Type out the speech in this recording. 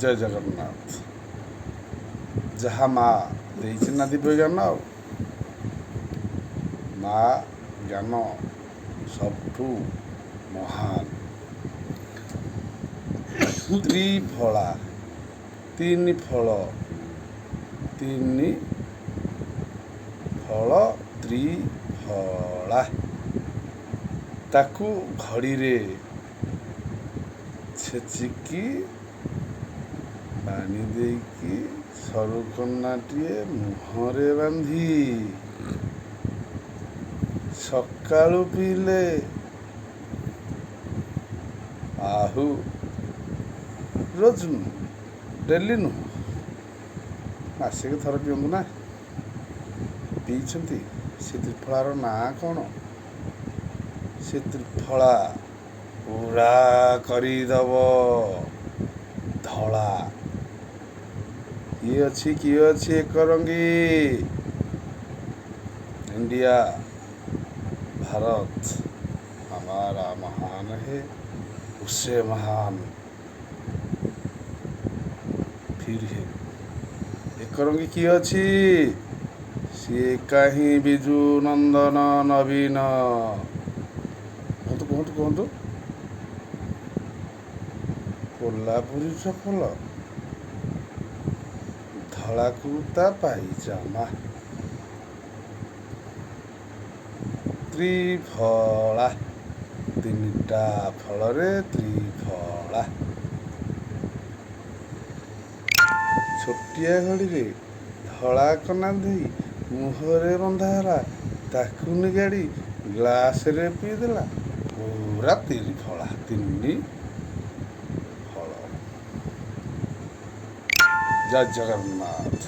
ଜୟ ଜଗନ୍ନାଥ। ଯାହା ମା ଦେଇଛି ନା ଦିବ୍ୟ ଜ୍ଞାନ, ଆଉ ମା ଜ୍ଞାନ ସବୁଠୁ ମହାନ। ତ୍ରିଫଳା, ତିନି ଫଳ, ତିନି ଫଳ ତ୍ରିଫଳା। ତାକୁ ଘଡ଼ିରେ ଛେଚିକି ପାଣି ଦେଇକି ସରୁ କନାଟିଏ ମୁହଁରେ ବାନ୍ଧି ସକାଳୁ ପିଇଲେ ରୋଜ ଡେଲି ନୁହଁ, ମାସକୁ ଥରେ ପିଅନ୍ତୁ ନା। ପିଇଛନ୍ତି? ସେ ତ୍ରିଫଳାର ନାଁ କ'ଣ? ସେ ତ୍ରିଫଳା ପୁରା କରିଦବ ଧଳା। କିଏ ଅଛି ଏକରଙ୍ଗୀ? इंडिया भारत हमारा महान है, उससे महान फिर है। एकरंगी किए अछि? सिए काहीं बिजु नंदन नवीन। कहतु कोल्हापुरी चपल, धला कुर्ता पाइजामा, त्रिफला, तीनिटा फलरे त्रिफला। छोटिया घड़ीरे धला कना देई मुहरे बंधा हला, ताकू निगाड़ी ग्लासरे पीदेला पूरा त्रिफला, तिनि फल। जय जगन्नाथ।